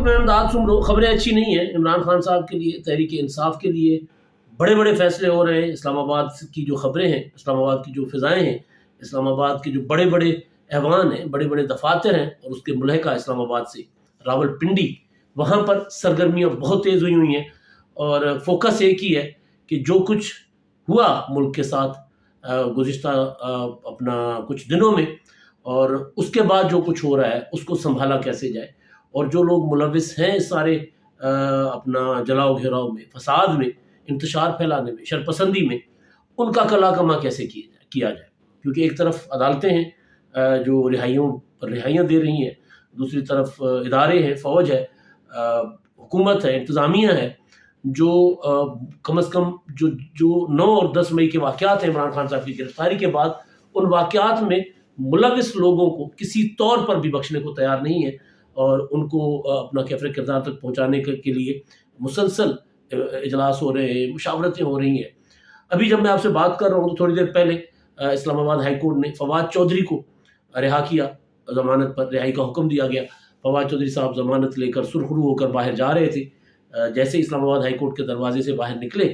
میں امداد سن رہا ہوں، خبریں اچھی نہیں ہیں عمران خان صاحب کے لیے، تحریک انصاف کے لیے بڑے بڑے فیصلے ہو رہے ہیں. اسلام آباد کی جو خبریں ہیں، اسلام آباد کی جو فضائیں ہیں، اسلام آباد کے جو بڑے بڑے ایوان ہیں، بڑے بڑے دفاتر ہیں، اور اس کے ملحقہ اسلام آباد سے راول پنڈی، وہاں پر سرگرمیاں بہت تیز ہوئی ہیں، اور فوکس ایک ہی ہے کہ جو کچھ ہوا ملک کے ساتھ گزشتہ اپنا کچھ دنوں میں، اور اس کے بعد جو کچھ ہو رہا ہے اس کو سنبھالا کیسے جائے، اور جو لوگ ملوث ہیں اس سارے اپنا جلاؤ گھیراؤ میں، فساد میں، انتشار پھیلانے میں، شرپسندی میں، ان کا کلا کما کیسے کیا جائے. کیونکہ ایک طرف عدالتیں ہیں جو رہائیاں دے رہی ہیں، دوسری طرف ادارے ہیں، فوج ہے، حکومت ہے، انتظامیہ ہے، جو کم از کم جو 9 اور 10 مئی کے واقعات ہیں عمران خان صاحب کی گرفتاری کے بعد، ان واقعات میں ملوث لوگوں کو کسی طور پر بھی بخشنے کو تیار نہیں ہے، اور ان کو اپنا کیفر کردار تک پہنچانے کے لیے مسلسل اجلاس ہو رہے ہیں، مشاورتیں ہو رہی ہیں. ابھی جب میں آپ سے بات کر رہا ہوں تو تھوڑی دیر پہلے اسلام آباد ہائی کورٹ نے فواد چودھری کو رہا کیا، ضمانت پر رہائی کا حکم دیا گیا. فواد چودھری صاحب ضمانت لے کر سرخرو ہو کر باہر جا رہے تھے. جیسے اسلام آباد ہائی کورٹ کے دروازے سے باہر نکلے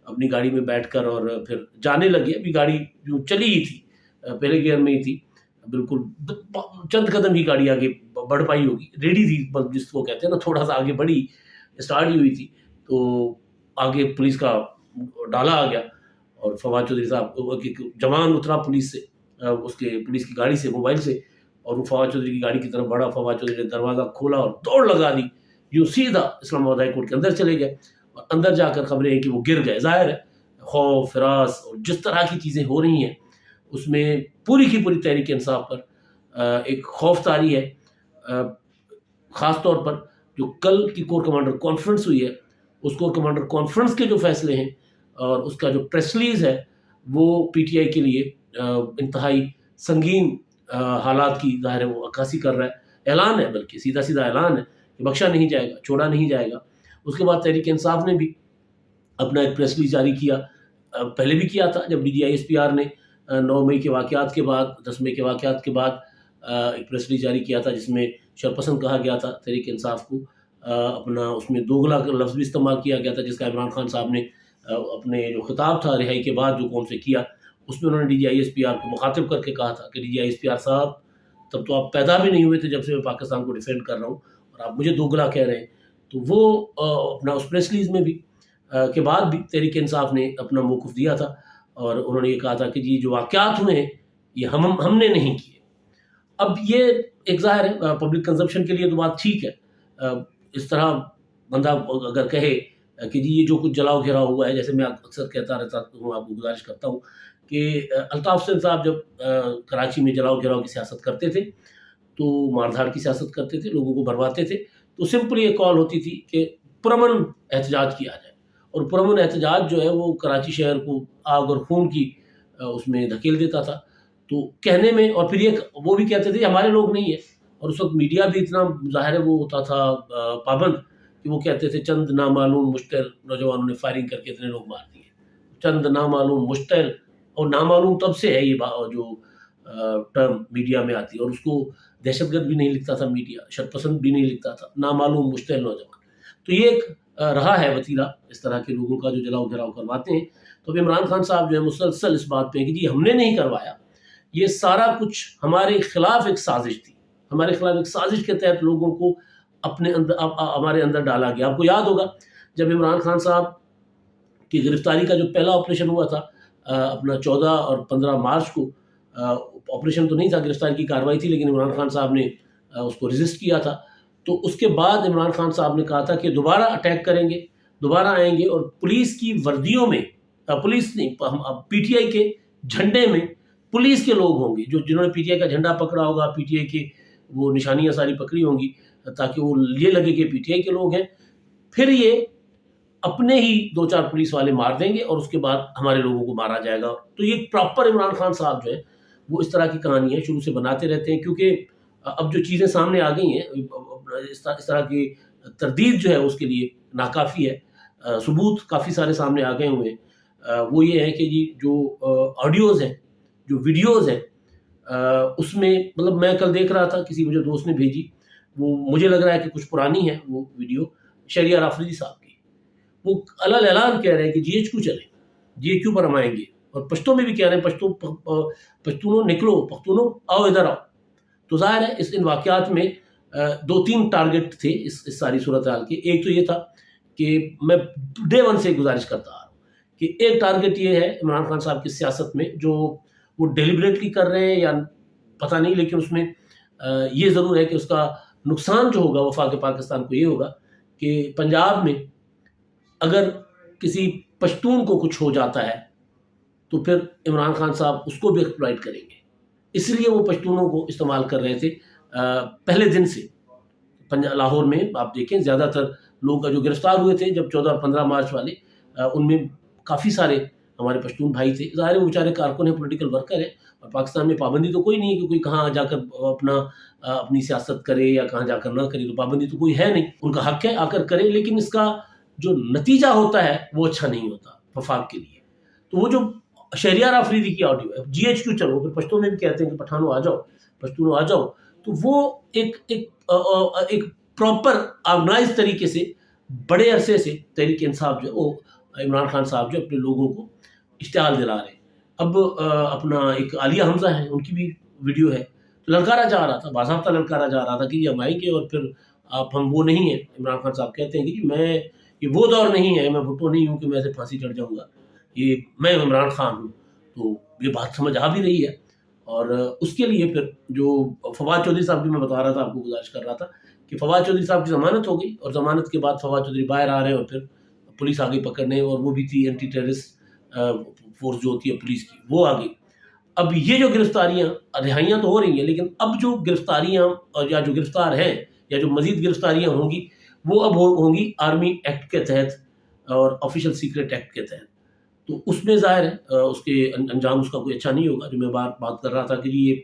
اپنی گاڑی میں بیٹھ کر اور پھر جانے لگے. ابھی گاڑی جو چلی ہی تھی، پہلے گیئر میں ہی تھی، بالکل چند قدم ہی گاڑی آگے بڑھ پائی ہوگی، ریڈی تھی جس کو کہتے ہیں نا، تھوڑا سا آگے بڑھی، اسٹارٹ ہی ہوئی تھی، تو آگے پولیس کا ڈالا آ گیا، اور فواد چودھری صاحب جوان اترا پولیس سے، اس کے پولیس کی گاڑی سے، موبائل سے، اور وہ فواد چودھری کی گاڑی کی طرف بڑھا. فواد چودھری نے دروازہ کھولا اور دوڑ لگا دی، یوں سیدھا اسلام آباد ہائی کورٹ کے اندر چلے گئے. اور اندر جا کر خبریں ہیں کہ وہ گر گئے. ظاہر ہے خوف، ہراس اور جس طرح کی چیزیں ہو رہی ہیں اس میں پوری کی پوری تحریک انصاف پر ایک خوف طاری ہے. خاص طور پر جو کل کی کور کمانڈر کانفرنس ہوئی ہے، اس کور کمانڈر کانفرنس کے جو فیصلے ہیں اور اس کا جو پریس ریلیز ہے، وہ پی ٹی آئی کے لیے انتہائی سنگین حالات کی ظاہر ہے وہ عکاسی کر رہا ہے. اعلان ہے، بلکہ سیدھا سیدھا اعلان ہے کہ بخشا نہیں جائے گا، چھوڑا نہیں جائے گا. اس کے بعد تحریک انصاف نے بھی اپنا ایک پریس ریلیز جاری کیا، پہلے بھی کیا تھا جب D G I S P R نے 9 مئی کے واقعات کے بعد، 10 مئی کے واقعات کے بعد ایک پریس ریلیز جاری کیا تھا، جس میں شرپسند کہا گیا تھا تحریک انصاف کو. اپنا اس میں دوگلا کا لفظ بھی استعمال کیا گیا تھا، جس کا عمران خان صاحب نے اپنے جو خطاب تھا رہائی کے بعد جو قوم سے کیا، اس میں انہوں نے D G I S P R کو مخاطب کر کے کہا تھا کہ D G I S P R صاحب، تب تو آپ پیدا بھی نہیں ہوئے تھے جب سے میں پاکستان کو ڈیفینڈ کر رہا ہوں، اور آپ مجھے دوگلا کہہ رہے ہیں. تو وہ اپنا اس پریس ریلیز میں بھی کے بعد بھی تحریک انصاف نے اپنا موقف دیا تھا، اور انہوں نے یہ کہا تھا کہ جی جو واقعات ہوئے ہیں یہ ہم نے نہیں کیے. اب یہ ایک ظاہر ہے پبلک کنزمپشن کے لیے تو بات ٹھیک ہے. اس طرح بندہ اگر کہے کہ جی یہ جو کچھ جلاؤ گھیراؤ ہوا ہے، جیسے میں اکثر کہتا رہتا ہوں، آپ کو گزارش کرتا ہوں کہ الطاف حسین صاحب جب کراچی میں جلاؤ گھیراؤ کی سیاست کرتے تھے تو مار دھاڑ کی سیاست کرتے تھے، لوگوں کو بھرواتے تھے، تو سمپلی ایک کال ہوتی تھی کہ پرامن احتجاج کیا جائے. اور پرامن احتجاج جو ہے وہ کراچی شہر کو آگ اور خون کی اس میں دھکیل دیتا تھا. تو کہنے میں، اور پھر یہ وہ بھی کہتے تھے ہمارے لوگ نہیں ہیں، اور اس وقت میڈیا بھی اتنا ظاہر ہے وہ ہوتا تھا پابند کہ وہ کہتے تھے چند نامعلوم مشتعل نوجوانوں نے فائرنگ کر کے اتنے لوگ مار دیے. چند نامعلوم مشتعل، اور نامعلوم تب سے ہے یہ جو ٹرم میڈیا میں آتی ہے، اور اس کو دہشت گرد بھی نہیں لکھتا تھا میڈیا، شرپسند بھی نہیں لکھتا تھا، نامعلوم مشتعل نوجوان. تو یہ ایک رہا ہے وتیرہ اس طرح کے لوگوں کا جو جلاؤ گھیراؤ کرواتے ہیں. تو اب عمران خان صاحب جو ہے مسلسل اس بات پہ کہ جی ہم نے نہیں کروایا، یہ سارا کچھ ہمارے خلاف ایک سازش تھی، ہمارے خلاف ایک سازش کے تحت لوگوں کو اپنے اندر ہمارے اندر ڈالا گیا. آپ کو یاد ہوگا جب عمران خان صاحب کی گرفتاری کا جو پہلا آپریشن ہوا تھا اپنا 14 اور 15 مارچ کو، آپریشن تو نہیں تھا، گرفتاری کی کارروائی تھی، لیکن عمران خان صاحب نے اس کو ریزسٹ کیا تھا. تو اس کے بعد عمران خان صاحب نے کہا تھا کہ دوبارہ اٹیک کریں گے، دوبارہ آئیں گے، اور پولیس کی وردیوں میں، پولیس نہیں، پی ٹی آئی کے جھنڈے میں پولیس کے لوگ ہوں گے، جنہوں نے پی ٹی آئی کا جھنڈا پکڑا ہوگا، پی ٹی آئی کی وہ نشانیاں ساری پکڑی ہوں گی، تاکہ وہ یہ لگے کہ پی ٹی آئی کے لوگ ہیں. پھر یہ اپنے ہی 2-4 پولیس والے مار دیں گے، اور اس کے بعد ہمارے لوگوں کو مارا جائے گا. تو یہ پراپر عمران خان صاحب جو ہے وہ اس طرح کی کہانیاں شروع سے بناتے رہتے ہیں، کیونکہ اب جو چیزیں سامنے آ گئی ہیں، اس طرح کی تردید جو ہے اس کے لیے ناکافی ہے. ثبوت کافی سارے سامنے آ گئے ہوئے ہیں. وہ یہ ہے کہ جی جو آڈیوز ہیں، جو ویڈیوز ہیں، اس میں مطلب میں کل دیکھ رہا تھا، کسی مجھے دوست نے بھیجی، وہ مجھے لگ رہا ہے کہ کچھ پرانی ہے وہ ویڈیو شہریار آفریدی صاحب کی. وہ علل اعلان کہہ رہے ہیں کہ جی ایچ کیو چلیں, جی ایچ کیو پر ہم آئیں گے, اور پشتوں میں بھی کہہ رہے ہیں پشتونوں نکلو, پختونوں آؤ ادھر آؤ. تو ظاہر ہے ان واقعات میں 2-3 ٹارگٹ تھے اس ساری صورتحال کے. ایک تو یہ تھا کہ میں ڈے ون سے گزارش کرتا آ رہا ہوں کہ ایک ٹارگٹ یہ ہے عمران خان صاحب کی سیاست میں, جو وہ ڈیلیبریٹلی کر رہے ہیں یا پتہ نہیں, لیکن اس میں یہ ضرور ہے کہ اس کا نقصان جو ہوگا وفاق پاکستان کو یہ ہوگا کہ پنجاب میں اگر کسی پشتون کو کچھ ہو جاتا ہے تو پھر عمران خان صاحب اس کو بھی ایکسپلائٹ کریں گے. اس لیے وہ پشتونوں کو استعمال کر رہے تھے پہلے دن سے. لاہور میں آپ دیکھیں زیادہ تر لوگ جو گرفتار ہوئے تھے جب 14 اور 15 مارچ والے, ان میں کافی سارے ہمارے پشتون بھائی تھے. ظاہر ہے وہ بیچارے کارکن ہیں, پولیٹیکل ورکر ہیں, اور پاکستان میں پابندی تو کوئی نہیں ہے کہ کوئی کہاں جا کر اپنی سیاست کرے یا کہاں جا کر نہ کرے, تو پابندی تو کوئی ہے نہیں, ان کا حق ہے آ کر کرے, لیکن اس کا جو نتیجہ ہوتا ہے وہ اچھا نہیں ہوتا وفاق کے لیے. تو وہ جو شہریار آفریدی کی آڈیو ہے, جی ایچ کیو چلو, پھر پشتوں میں بھی کہتے ہیں کہ پٹھانوں آ جاؤ, پشتونوں آ جاؤ, تو وہ ایک پراپر آرگنائز طریقے سے بڑے عرصے سے تحریک انصاف جو وہ عمران خان صاحب جو اپنے لوگوں کو اشتعال دلا رہے ہیں. اب اپنا ایک عالیہ حمزہ ہیں, ان کی بھی ویڈیو ہے, تو للکارا جا رہا تھا, باضابطہ للکارا جا رہا تھا کہ یہ ہم آئیں گے, اور پھر ہم وہ نہیں ہیں. عمران خان صاحب کہتے ہیں کہ یہ وہ دور نہیں ہے, میں بھٹو نہیں ہوں کہ میں ایسے پھانسی چڑھ جاؤں گا, یہ میں عمران خان ہوں. تو یہ بات سمجھ آ بھی رہی ہے. اور اس کے لیے پھر جو فواد چودھری صاحب کی میں بتا رہا تھا, آپ کو گزارش کر رہا تھا کہ فواد چودھری صاحب کی ضمانت ہو گئی, اور ضمانت کے بعد فواد چودھری باہر آ رہے ہیں, اور پھر پولیس آ گئی پکڑنے, اور وہ بھی تھی اینٹی ٹیررسٹ فورس جو ہوتی ہے پولیس کی, وہ آ گئی. اب یہ جو گرفتاریاں رہائیاں تو ہو رہی ہیں, لیکن اب جو گرفتاریاں اور یا جو گرفتار ہیں یا جو مزید گرفتاریاں ہوں گی وہ اب ہوں گی آرمی ایکٹ کے تحت اور آفیشیل سیکرٹ ایکٹ کے تحت. تو اس میں ظاہر ہے اس کے انجام اس کا کوئی اچھا نہیں ہوگا. جو میں بات کر رہا تھا کہ یہ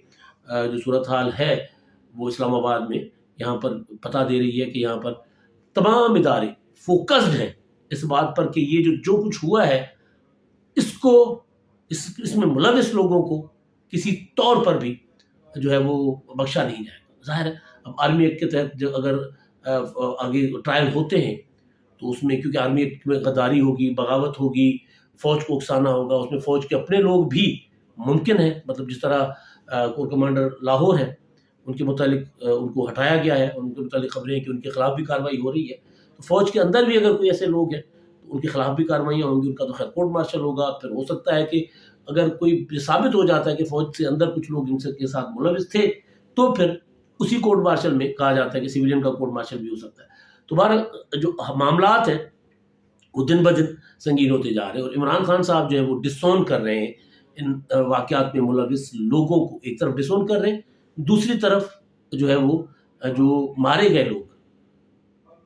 جو صورتحال ہے وہ اسلام آباد میں یہاں پر پتہ دے رہی ہے کہ یہاں پر تمام ادارے فوکسڈ ہیں اس بات پر کہ یہ جو کچھ ہوا ہے اس میں ملوث لوگوں کو کسی طور پر بھی جو ہے وہ بخشا نہیں جائے گا. ظاہر ہے اب آرمی ایکٹ کے تحت جو اگر آگے ٹرائل ہوتے ہیں تو اس میں کیونکہ آرمی ایکٹ میں غداری ہوگی, بغاوت ہوگی, فوج کو اکسانا ہوگا, اس میں فوج کے اپنے لوگ بھی ممکن ہیں, مطلب جس طرح کور کمانڈر لاہور ہیں ان کے متعلق ان کو ہٹایا گیا ہے, ان کے متعلق خبریں ہیں کہ ان کے خلاف بھی کارروائی ہو رہی ہے. تو فوج کے اندر بھی اگر کوئی ایسے لوگ ہیں تو ان کے خلاف بھی کارروائیاں ہوں گی, ان کا تو خیر کورٹ مارشل ہوگا. پھر ہو سکتا ہے کہ اگر کوئی ثابت ہو جاتا ہے کہ فوج سے اندر کچھ لوگ ان کے ساتھ ملوث تھے تو پھر اسی کورٹ مارشل میں کہا جاتا ہے کہ سویلین کا کورٹ مارشل بھی ہو سکتا ہے. تو بہرحال جو معاملات ہیں وہ دن بدن سنگین ہوتے جا رہے ہیں, اور عمران خان صاحب جو ہے وہ ڈسون کر رہے ہیں ان واقعات میں ملوث لوگوں کو. ایک طرف ڈسون کر رہے ہیں, دوسری طرف جو ہے وہ جو مارے گئے لوگ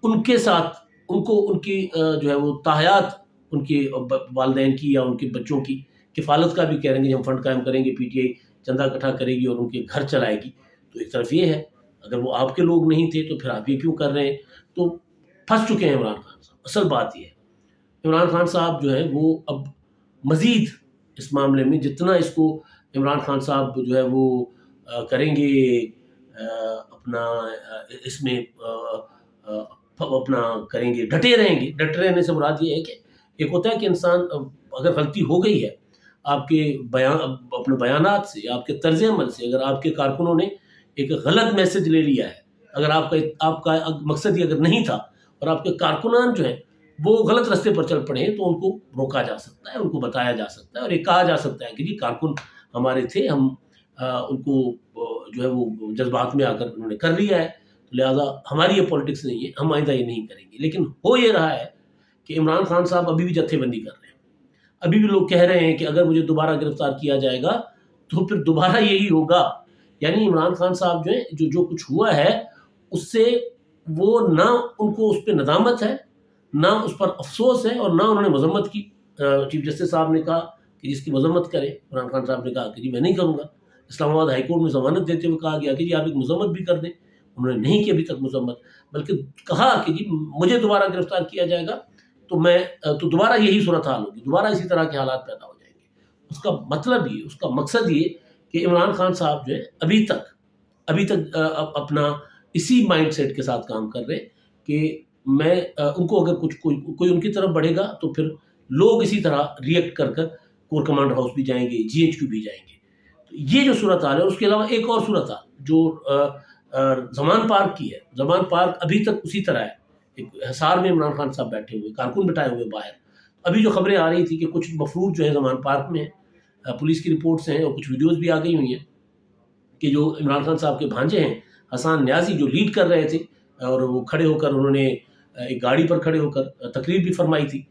ان کے ساتھ ان کی جو ہے وہ تاحیات ان کے والدین کی یا ان کے بچوں کی کفالت کا بھی کہہ رہے ہیں کہ ہم فنڈ قائم کریں گے, پی ٹی آئی چندہ اکٹھا کرے گی اور ان کے گھر چلائے گی. تو ایک طرف یہ ہے اگر وہ آپ کے لوگ نہیں تھے تو پھر آپ یہ کیوں کر رہے ہیں. تو پھنس چکے ہیں عمران خان صاحب. اصل بات یہ ہے عمران خان صاحب جو ہے وہ اب مزید اس معاملے میں جتنا اس کو عمران خان صاحب جو ہے وہ کریں گے اپنا اس میں اپنا کریں گے, ڈٹے رہیں گے. ڈٹے رہنے سے مراد یہ ہے کہ ایک ہوتا ہے کہ انسان اگر غلطی ہو گئی ہے آپ کے اپنے بیانات سے, آپ کے طرز عمل سے, اگر آپ کے کارکنوں نے ایک غلط میسج لے لیا ہے, اگر آپ کا مقصد یہ اگر نہیں تھا اور آپ کے کارکنان جو ہیں وہ غلط راستے پر چل پڑے ہیں تو ان کو روکا جا سکتا ہے, ان کو بتایا جا سکتا ہے, اور یہ کہا جا سکتا ہے کہ جی کارکن ہمارے تھے, ہم ان کو جو ہے وہ جذبات میں آ کر انہوں نے کر لیا ہے, لہٰذا ہماری یہ پولیٹکس نہیں ہے, ہم آئندہ یہ نہیں کریں گے. لیکن ہو یہ رہا ہے کہ عمران خان صاحب ابھی بھی جتھے بندی کر رہے ہیں. ابھی بھی لوگ کہہ رہے ہیں کہ اگر مجھے دوبارہ گرفتار کیا جائے گا تو پھر دوبارہ یہی ہوگا. یعنی عمران خان صاحب جو ہے جو کچھ ہوا ہے اس سے وہ نہ ان کو اس پہ ندامت ہے, نہ اس پر افسوس ہے, اور نہ انہوں نے مذمت کی. چیف جسٹس صاحب نے کہا کہ جس کی مذمت کرے, عمران خان صاحب نے کہا کہ جی میں نہیں کروں گا. اسلام آباد ہائی کورٹ میں ضمانت دیتے ہوئے کہا گیا کہ جی آپ ایک مذمت بھی کر دیں. انہوں نے نہیں کی ابھی تک مذمت, بلکہ کہا کہ جی مجھے دوبارہ گرفتار کیا جائے گا تو دوبارہ یہی صورتحال ہوگی, دوبارہ اسی طرح کے حالات پیدا ہو جائیں گے. اس کا مطلب یہ, اس کا مقصد یہ کہ عمران خان صاحب جو ہے ابھی تک اپنا اسی مائنڈ سیٹ کے ساتھ کام کر رہے ہیں کہ میں ان کو اگر کچھ کوئی ان کی طرف بڑھے گا تو پھر لوگ اسی طرح ریئیکٹ کر کور کمانڈر ہاؤس بھی جائیں گے، GHQ بھی جائیں گے. تو یہ جو صورتحال ہے. اس کے علاوہ ایک اور صورتحال جو زمان پارک کی ہے. زمان پارک ابھی تک اسی طرح ہے. ایک حصار میں عمران خان صاحب بیٹھے ہوئے، کارکن بٹھائے ہوئے باہر. ابھی جو خبریں آ رہی تھی کہ کچھ مفرور جو ہے زمان پارک میں ہیں، پولیس کی رپورٹس ہیں اور کچھ ویڈیوز بھی آ گئی ہوئی ہیں کہ جو عمران خان صاحب کے بھانجے ہیں حسان نیازی، جو لیڈ کر رہے تھے، اور وہ کھڑے ہو کر انہوں نے ایک گاڑی پر کھڑے ہو کر تقریر بھی فرمائی تھی،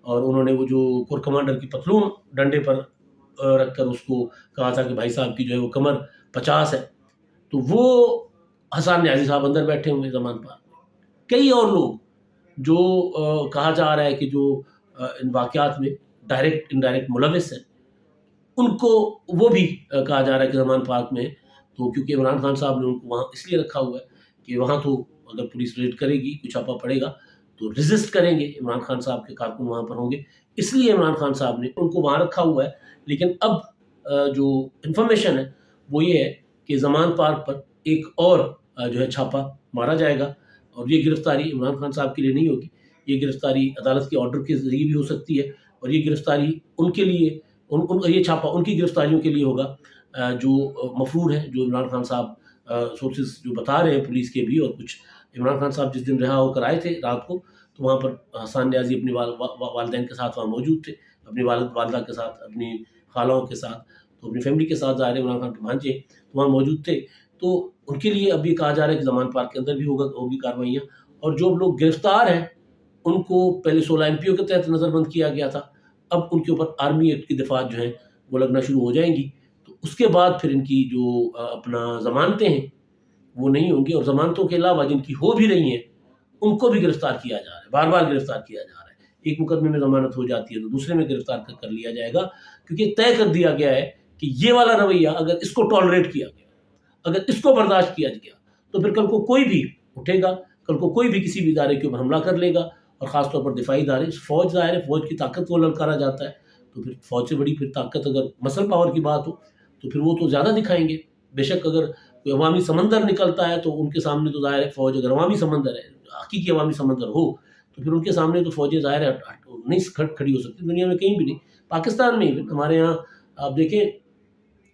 اور انہوں نے وہ جو کور کمانڈر کی پتلون ڈنڈے پر رکھ کر اس کو کہا تھا کہ بھائی صاحب کی جو ہے وہ کمر 50 ہے. تو وہ حسان نیازی صاحب اندر بیٹھے ہوئے زمان پارک میں. کئی اور لوگ جو کہا جا رہا ہے کہ جو ان واقعات میں ڈائریکٹ انڈائریکٹ ملوث ہیں، ان کو وہ بھی کہا جا رہا ہے کہ زمان پارک میں. تو کیونکہ عمران خان صاحب نے ان کو وہاں اس لیے رکھا ہوا ہے کہ وہاں تو اگر پولیس ریڈ کرے گی، کچھ چھاپا پڑے گا تو ریزسٹ کریں گے. عمران خان صاحب کے کارکن وہاں پر ہوں گے، اس لیے عمران خان صاحب نے ان کو وہاں رکھا ہوا ہے. لیکن اب جو انفارمیشن ہے وہ یہ ہے کہ زمان پارک پر ایک اور جو ہے چھاپا مارا جائے گا، اور یہ گرفتاری عمران خان صاحب کے لیے نہیں ہوگی. یہ گرفتاری عدالت کے آرڈر کے ذریعے بھی ہو سکتی ہے، اور یہ گرفتاری ان کے لیے یہ چھاپا ان کی گرفتاریوں کے لیے ہوگا جو مفرور ہیں، جو عمران خان صاحب سورسز جو بتا رہے ہیں پولیس کے بھی. اور کچھ عمران خان صاحب جس دن رہا ہو کر آئے تھے رات کو، تو وہاں پر حسان نیازی اپنی والدین کے ساتھ وہاں موجود تھے، اپنی والدہ کے ساتھ، اپنی خالوں کے ساتھ، تو اپنی فیملی کے ساتھ. ظاہر عمران خان کے بھانجے تو وہاں موجود تھے. تو ان کے لیے اب یہ کہا جا رہا ہے کہ زمان پارک کے اندر بھی ہوگی کارروائیاں. اور جو لوگ گرفتار ہیں ان کو پہلے 16 MPO کے تحت نظر بند کیا گیا تھا، اب ان کے اوپر آرمی ایکٹ کی دفعات جو ہیں وہ لگنا شروع ہو جائیں گی. تو اس کے بعد پھر ان کی جو اپنا ضمانتیں ہیں وہ نہیں ہوں گی، اور ضمانتوں کے علاوہ جن کی ہو بھی رہی ہیں ان کو بھی گرفتار کیا جا رہا ہے، بار بار گرفتار کیا جا رہا ہے. ایک مقدمے میں ضمانت ہو جاتی ہے تو دوسرے میں گرفتار کر لیا جائے گا، کیونکہ طے کر دیا گیا ہے کہ یہ والا رویہ اگر اس کو ٹالریٹ کیا گیا، اگر اس کو برداشت کیا گیا، تو پھر کل کو کوئی بھی اٹھے گا، کل کو کوئی بھی کسی بھی ادارے کے اوپر حملہ کر لے گا. اور خاص طور پر دفاعی ادارے، فوج ظاہر ہے، فوج کی طاقت کو للکارا جاتا ہے. تو پھر فوج سے بڑی پھر طاقت اگر مسل پاور کی بات ہو تو پھر وہ تو زیادہ دکھائیں گے. بے شک اگر کوئی عوامی سمندر نکلتا ہے تو ان کے سامنے تو ظاہر ہے فوج، اگر عوامی سمندر ہے، حقیقی عوامی سمندر ہو، تو پھر ان کے سامنے تو فوجیں ظاہر ہے نہیں کھڑی ہو سکتی دنیا میں کہیں بھی نہیں. پاکستان میں ہی ہمارے یہاں آپ دیکھیں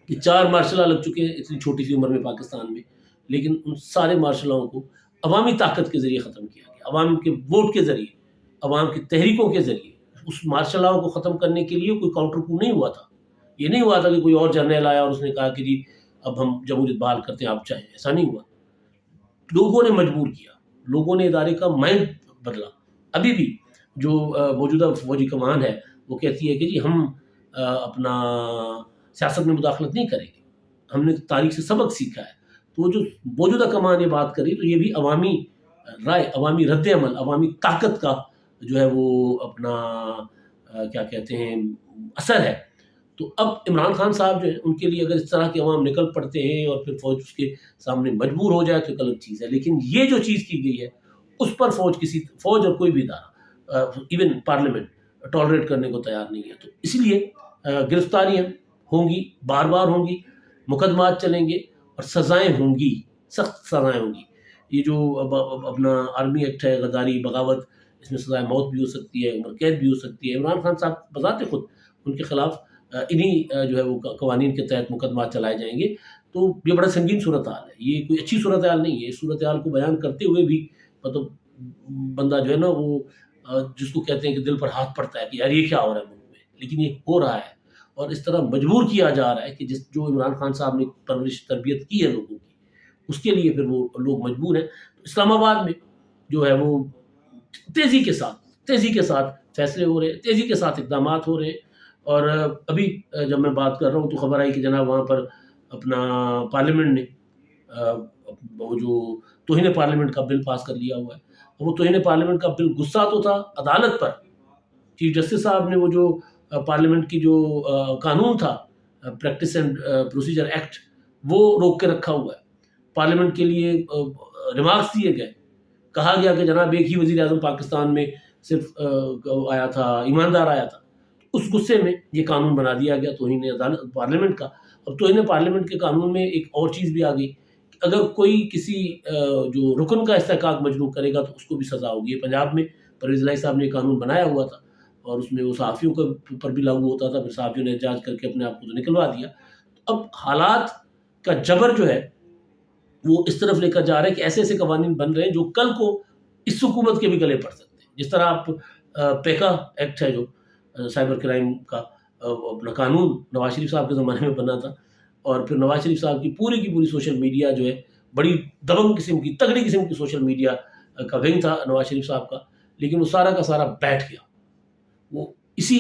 کہ 4 مارشل لا لگ چکے ہیں اتنی چھوٹی سی عمر میں پاکستان میں، لیکن ان سارے مارشل لاؤں کو عوامی طاقت کے ذریعے ختم کیا گیا، عوام کے ووٹ کے ذریعے، عوام کی تحریکوں کے ذریعے. اس مارشل لاؤں کو ختم کرنے کے لیے کوئی کاؤنٹر کو نہیں ہوا تھا. یہ نہیں ہوا تھا کہ کوئی اور جرنیل آیا اور اس نے کہا کہ جی اب ہم جمہوریت بحال کرتے ہیں آپ چاہیں. ایسا نہیں ہوا. لوگوں نے مجبور کیا، لوگوں نے ادارے کا مائنڈ بدلا. ابھی بھی جو موجودہ فوجی کمان ہے وہ کہتی ہے کہ جی ہم اپنا سیاست میں مداخلت نہیں کریں گے، ہم نے تاریخ سے سبق سیکھا ہے. تو جو موجودہ کمان یہ بات کری تو یہ بھی عوامی رائے، عوامی رد عمل، عوامی طاقت کا جو ہے وہ اپنا کیا کہتے ہیں اثر ہے. تو اب عمران خان صاحب جو ہیں ان کے لیے اگر اس طرح کے عوام نکل پڑتے ہیں اور پھر فوج اس کے سامنے مجبور ہو جائے تو ایک الگ چیز ہے. لیکن یہ جو چیز کی گئی ہے اس پر فوج اور کوئی بھی ادارہ، ایون پارلیمنٹ، ٹالریٹ کرنے کو تیار نہیں ہے. تو اس لیے گرفتاریاں ہوں گی، بار بار ہوں گی، مقدمات چلیں گے اور سزائیں ہوں گی، سخت سزائیں ہوں گی. یہ جو اپنا آرمی ایکٹ ہے، غداری، بغاوت، اس میں سزائے موت بھی ہو سکتی ہے، عمر قید بھی ہو سکتی ہے. عمران خان صاحب بذات خود ان کے خلاف انہی جو ہے وہ قوانین کے تحت مقدمات چلائے جائیں گے. تو یہ بڑا سنگین صورتحال ہے، یہ کوئی اچھی صورتحال نہیں ہے. اس صورتحال کو بیان کرتے ہوئے بھی مطلب بندہ جو ہے نا وہ جس کو کہتے ہیں کہ دل پر ہاتھ پڑتا ہے کہ یار یہ کیا ہو رہا ہے ملک میں. لیکن یہ ہو رہا ہے اور اس طرح مجبور کیا جا رہا ہے کہ جو عمران خان صاحب نے پرورش تربیت کی ہے لوگوں کی، اس کے لیے پھر وہ لوگ مجبور ہیں. تو اسلام آباد میں جو ہے وہ تیزی کے ساتھ فیصلے ہو رہے ہیں، تیزی کے ساتھ اقدامات ہو رہے ہیں. اور ابھی جب میں بات کر رہا ہوں تو خبر آئی کہ جناب وہاں پر اپنا پارلیمنٹ نے وہ جو توہین پارلیمنٹ کا بل پاس کر لیا ہوا ہے. وہ توہین پارلیمنٹ کا بل غصہ تو تھا عدالت پر، چیف جسٹس صاحب نے وہ جو پارلیمنٹ کی جو قانون تھا پریکٹس اینڈ پروسیجر ایکٹ وہ روک کے رکھا ہوا ہے. پارلیمنٹ کے لیے ریمارکس دیے گئے، کہا گیا کہ جناب ایک ہی وزیر اعظم پاکستان میں صرف آیا تھا، ایماندار آیا تھا. اس غصے میں یہ قانون بنا دیا گیا توہین عدالت پارلیمنٹ کا. اب توہین پارلیمنٹ کے قانون میں ایک اور چیز بھی آ گئی کہ اگر کوئی کسی جو رکن کا استحقاق مجروح کرے گا تو اس کو بھی سزا ہوگی. یہ پنجاب میں پرویز الہی صاحب نے یہ قانون بنایا ہوا تھا اور اس میں وہ صحافیوں کے اوپر بھی لاگو ہوتا تھا، پھر صحافیوں نے احتجاج کر کے اپنے آپ کو تو نکلوا دیا. اب حالات کا جبر جو ہے وہ اس طرف لے کر جا رہے ہیں کہ ایسے ایسے قوانین بن رہے ہیں جو کل کو اس حکومت کے بھی گلے پڑ سکتے ہیں. جس طرح آپ پیکا ایکٹ ہے جو سائبر کرائم کا اپنا قانون نواز شریف صاحب کے زمانے میں بنا تھا، اور پھر نواز شریف صاحب کی پوری سوشل میڈیا جو ہے بڑی دبنگ قسم کی تگڑی قسم کی سوشل میڈیا کا ونگ تھا نواز شریف صاحب کا، لیکن وہ سارا کا سارا بیٹھ گیا. وہ اسی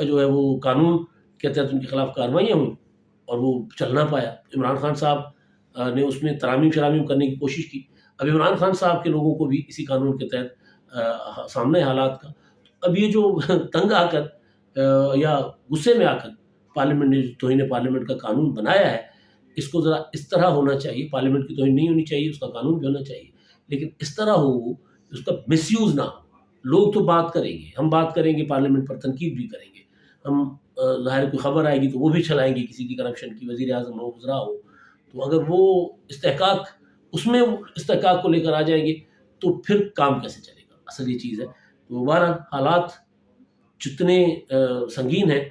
جو ہے وہ قانون کے تحت ان کے خلاف کارروائیاں ہوئیں اور وہ چل نہ پایا. عمران خان صاحب نے اس میں ترامیم شرامیم کرنے کی کوشش کی. اب عمران خان صاحب کے لوگوں کو بھی اسی قانون کے تحت سامنے حالات کا، اب یہ جو تنگ آ کر یا غصے میں آ کر پارلیمنٹ نے توہین پارلیمنٹ کا قانون بنایا ہے، اس کو ذرا اس طرح ہونا چاہیے. پارلیمنٹ کی توہین نہیں ہونی چاہیے، اس کا قانون بھی ہونا چاہیے، لیکن اس طرح ہو اس کا مس یوز نہ ہو. لوگ تو بات کریں گے، ہم بات کریں گے، پارلیمنٹ پر تنقید بھی کریں گے، ہم ظاہر کوئی خبر آئے گی تو وہ بھی چلائیں گے، کسی کی کرپشن کی، وزیر اعظم ہو، وزراء ہو. تو اگر وہ استحقاق اس میں استحقاق کو لے کر آ جائیں گے تو پھر کام کیسے چلے گا؟ اصل یہ چیز ہے. تو بہرحال حالات جتنے سنگین ہیں،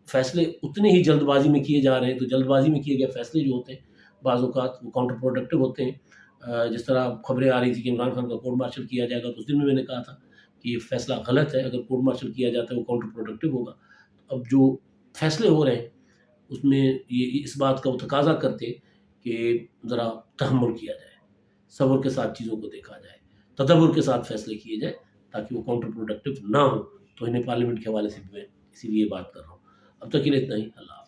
فیصلے اتنے ہی جلد بازی میں کیے جا رہے ہیں. تو جلد بازی میں کیے گئے فیصلے جو ہوتے ہیں بعض اوقات وہ کاؤنٹر پروڈکٹیو ہوتے ہیں. جس طرح خبریں آ رہی تھی کہ عمران خان کا کورٹ مارشل کیا جائے گا، تو اس دن میں نے کہا تھا کہ یہ فیصلہ غلط ہے. اگر کورٹ مارشل کیا جاتا ہے وہ کاؤنٹر پروڈکٹیو ہوگا. اب جو فیصلے ہو رہے ہیں اس میں یہ اس بات کا وہ تقاضا کرتے کہ ذرا تحمل کیا جائے، صبر کے ساتھ چیزوں کو دیکھا جائے، تدبر کے ساتھ فیصلے کیے جائیں تاکہ وہ کاؤنٹر پروڈکٹیو نہ ہو. تو انہیں پارلیمنٹ کے حوالے سے بھی میں اسی لیے بات کر رہا ہوں. اب تک کے لیے اتنا ہی. اللہ حافظ.